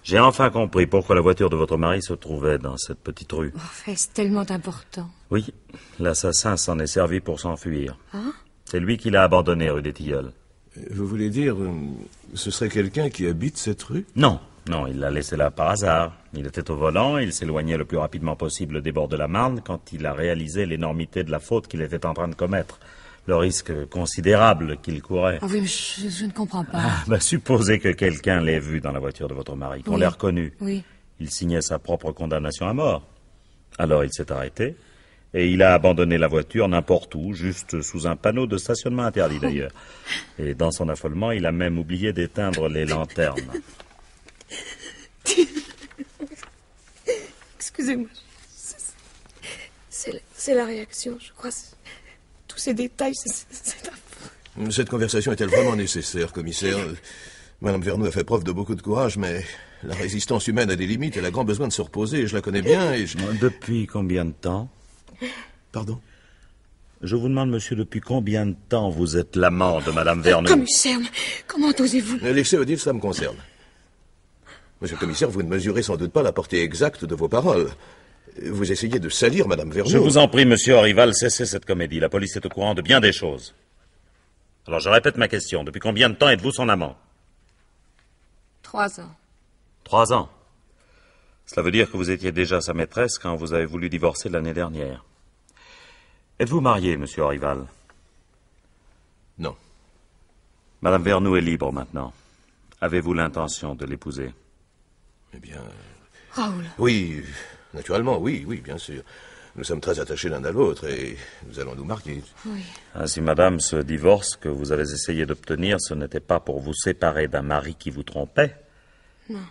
J'ai enfin compris pourquoi la voiture de votre mari se trouvait dans cette petite rue. Est-ce tellement important? Oui, l'assassin s'en est servi pour s'enfuir. Hein? C'est lui qui l'a abandonné rue des Tilleuls. Vous voulez dire, ce serait quelqu'un qui habite cette rue? Non, il l'a laissé là par hasard. Il était au volant, il s'éloignait le plus rapidement possible des bords de la Marne quand il a réalisé l'énormité de la faute qu'il était en train de commettre. Le risque considérable qu'il courait. Ah oui, mais je ne comprends pas. Supposez que quelqu'un l'ait vu dans la voiture de votre mari, qu'on l'ait reconnu. Oui. Il signait sa propre condamnation à mort. Alors il s'est arrêté, et il a abandonné la voiture n'importe où, juste sous un panneau de stationnement interdit d'ailleurs. Et dans son affolement, il a même oublié d'éteindre les lanternes. Excusez-moi. C'est la réaction, je crois. Tous ces détails, c'est affreux. Cette conversation est-elle vraiment nécessaire, commissaire? Madame Vernou a fait preuve de beaucoup de courage, mais la résistance humaine a des limites. Elle a grand besoin de se reposer, je la connais bien et je... Depuis combien de temps? Pardon? Je vous demande, monsieur, depuis combien de temps vous êtes l'amant de Madame Vernou? Commissaire, comment osez-vous? Laissez dire, ça me concerne. Monsieur le commissaire, vous ne mesurez sans doute pas la portée exacte de vos paroles. Vous essayez de salir Madame Vernou. Je vous en prie, monsieur Rival, cessez cette comédie. La police est au courant de bien des choses. Alors, je répète ma question. Depuis combien de temps êtes-vous son amant? 3 ans. 3 ans. Cela veut dire que vous étiez déjà sa maîtresse quand vous avez voulu divorcer l'année dernière. Êtes-vous marié, monsieur Rival? Non. Madame Vernou est libre maintenant. Avez-vous l'intention de l'épouser? Eh bien... Raoul. Oui, naturellement, oui, bien sûr. Nous sommes très attachés l'un à l'autre et nous allons nous marier. Oui. Ainsi, madame, ce divorce que vous avez essayé d'obtenir, ce n'était pas pour vous séparer d'un mari qui vous trompait,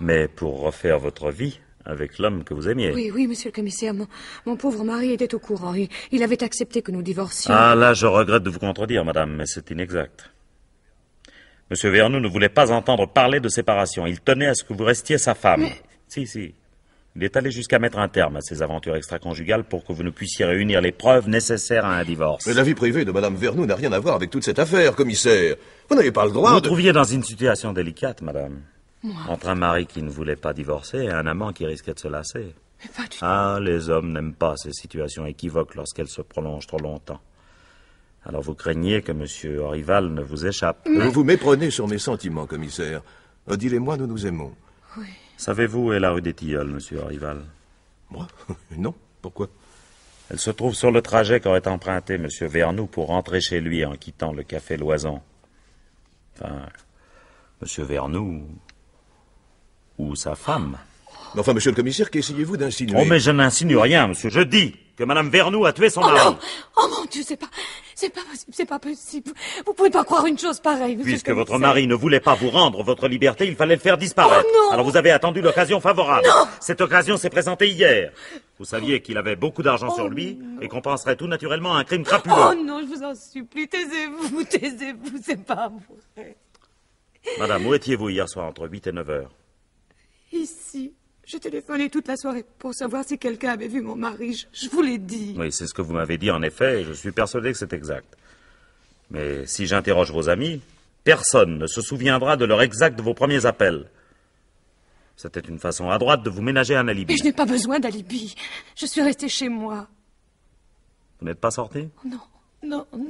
mais pour refaire votre vie avec l'homme que vous aimiez. Oui, monsieur le commissaire, mon pauvre mari était au courant. Il avait accepté que nous divorcions. Ah, là, je regrette de vous contredire, madame, mais c'est inexact. Monsieur Vernou ne voulait pas entendre parler de séparation. Il tenait à ce que vous restiez sa femme. Mais... Si. Il est allé jusqu'à mettre un terme à ces aventures extra-conjugales pour que vous ne puissiez réunir les preuves nécessaires à un divorce. Mais la vie privée de Madame Vernou n'a rien à voir avec toute cette affaire, commissaire. Vous n'avez pas le droit Vous de... trouviez dans une situation délicate, madame. Moi. Entre un mari qui ne voulait pas divorcer et un amant qui risquait de se lasser. Mais pas du tout. Ah, les hommes n'aiment pas ces situations équivoques lorsqu'elles se prolongent trop longtemps. Alors vous craignez que monsieur Rival ne vous échappe. Vous vous méprenez sur mes sentiments, commissaire. Odile et moi, nous nous aimons. Oui. Savez-vous où est la rue des Tilleuls, monsieur Rival? Moi? Non. Pourquoi? Elle se trouve sur le trajet qu'aurait emprunté monsieur Vernou pour rentrer chez lui en quittant le café Loison. Enfin, monsieur Vernou ou sa femme. Mais enfin, monsieur le commissaire, qu'essayez-vous d'insinuer? Oh, mais je n'insinue rien, monsieur. Je dis que madame Vernou a tué son mari. Non. Oh mon Dieu, c'est pas possible. Vous pouvez pas croire une chose pareille, monsieur. Puisque votre mari ne voulait pas vous rendre votre liberté, il fallait le faire disparaître. Oh non. Alors vous avez attendu l'occasion favorable. Non. Cette occasion s'est présentée hier. Vous saviez qu'il avait beaucoup d'argent sur lui et qu'on penserait tout naturellement à un crime crapuleux. Oh non, je vous en supplie, taisez-vous, c'est pas vrai. Madame, où étiez-vous hier soir entre 8 et 9 heures? Ici. J'ai téléphoné toute la soirée pour savoir si quelqu'un avait vu mon mari. Je vous l'ai dit. Oui, c'est ce que vous m'avez dit en effet, et je suis persuadé que c'est exact. Mais si j'interroge vos amis, personne ne se souviendra de l'heure exacte de vos premiers appels. C'était une façon adroite de vous ménager un alibi. Mais je n'ai pas besoin d'alibi. Je suis restée chez moi. Vous n'êtes pas sorti? Non. Non, je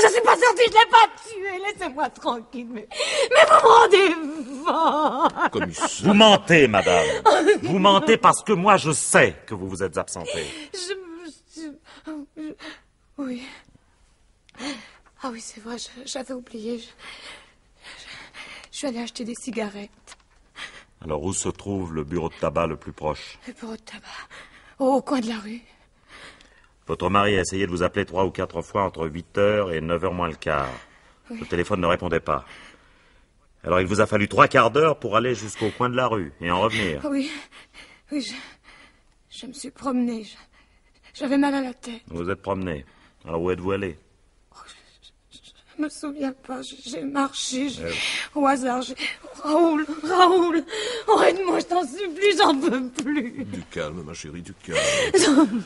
suis pas sortie, je l'ai pas tué, laissez-moi tranquille, mais vous me rendez Commissaire. Vous mentez, madame. Vous mentez parce que moi je sais que vous vous êtes absentée. Oui. Ah oui, c'est vrai, j'avais oublié. Je suis allée acheter des cigarettes. Alors où se trouve le bureau de tabac le plus proche? Le bureau de tabac, au coin de la rue. Votre mari a essayé de vous appeler 3 ou 4 fois entre 8h et 9h moins le quart. Oui. Le téléphone ne répondait pas. Alors il vous a fallu 3 quarts d'heure pour aller jusqu'au coin de la rue et en revenir. Oui, je me suis promenée. J'avais mal à la tête. Vous vous êtes promené. Alors où êtes-vous allé? Je me souviens pas, j'ai marché, au hasard, Raoul, oh aide-moi, je t'en supplie, j'en peux plus. Du calme, ma chérie, du calme.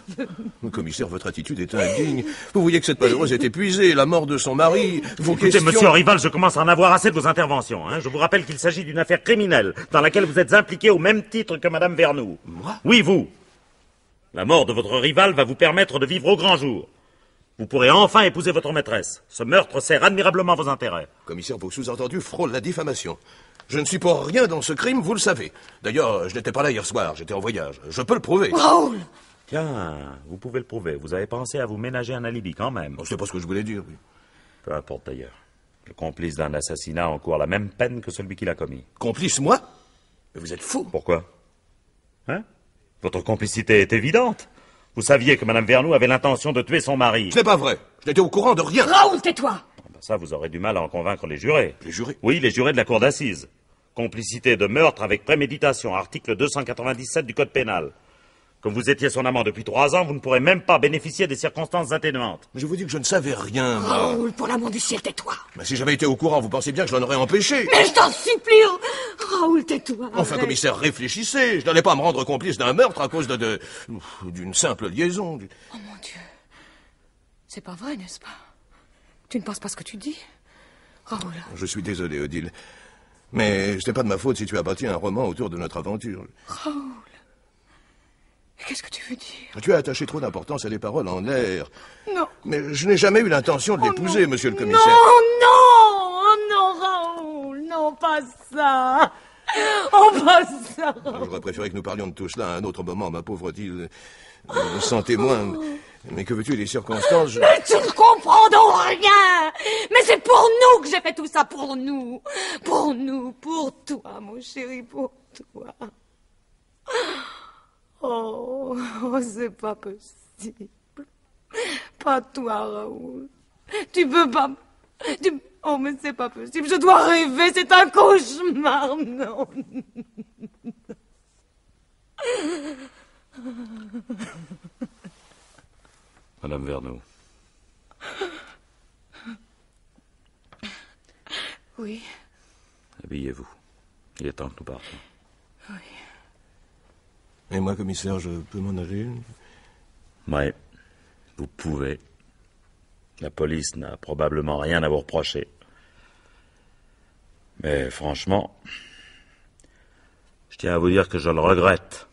Commissaire, votre attitude est indigne. Vous voyez que cette malheureuse est épuisée, la mort de son mari, vos Écoutez, questions... monsieur Rival, je commence à en avoir assez de vos interventions. Je vous rappelle qu'il s'agit d'une affaire criminelle, dans laquelle vous êtes impliqué au même titre que Madame Vernoux. Moi? Oui, vous. La mort de votre rival va vous permettre de vivre au grand jour. Vous pourrez enfin épouser votre maîtresse. Ce meurtre sert admirablement vos intérêts. Commissaire, vos sous-entendus frôlent la diffamation. Je ne suis pour rien dans ce crime, vous le savez. D'ailleurs, je n'étais pas là hier soir, j'étais en voyage. Je peux le prouver. Raoul! Tiens, vous pouvez le prouver. Vous avez pensé à vous ménager un alibi quand même. C'est pas ce que je voulais dire. Oui. Peu importe d'ailleurs. Le complice d'un assassinat encourt la même peine que celui qui l'a commis. Complice, moi? Mais vous êtes fou. Pourquoi? Votre complicité est évidente. Vous saviez que Madame Vernoux avait l'intention de tuer son mari. Ce n'est pas vrai. Je n'étais au courant de rien. Raoul, tais-toi! Ça, vous aurez du mal à en convaincre les jurés. Les jurés? Oui, les jurés de la cour d'assises. Complicité de meurtre avec préméditation, article 297 du Code pénal. Comme vous étiez son amant depuis 3 ans, vous ne pourrez même pas bénéficier des circonstances atténuantes. Mais je vous dis que je ne savais rien, moi. Raoul, pour l'amour du ciel, tais-toi! Mais si j'avais été au courant, vous pensez bien que je l'en aurais empêché. Mais je t'en supplie! Raoul, tais-toi! Enfin, arrête. commissaire, réfléchissez. Je n'allais pas me rendre complice d'un meurtre à cause d'une simple liaison. Oh mon Dieu. C'est pas vrai, n'est-ce pas? Tu ne penses pas ce que tu dis? Raoul. Je suis désolé, Odile. Mais ce n'est pas de ma faute si tu as bâti un roman autour de notre aventure. Raoul. Qu'est-ce que tu veux dire? Tu as attaché trop d'importance à des paroles en l'air. Non. Mais je n'ai jamais eu l'intention de l'épouser, non. monsieur le commissaire. Non, non, Raoul, non, pas ça. Oh, pas ça. J'aurais préféré que nous parlions de tout cela à un autre moment, ma pauvre Odile. Sans témoin. Mais que veux-tu, les circonstances... Mais tu ne comprends donc rien. Mais c'est pour nous que j'ai fait tout ça, pour nous. Pour nous, pour toi, mon chéri, pour toi. Oh, c'est pas possible. Pas toi, Raoul. Tu peux pas... Oh, mais c'est pas possible. Je dois rêver, c'est un cauchemar. Non. Madame Vernoux. Oui. Habillez-vous. Il est temps que nous partions. Oui. Et moi, commissaire, je peux m'en aller? Oui, vous pouvez. La police n'a probablement rien à vous reprocher. Mais franchement, je tiens à vous dire que je le regrette.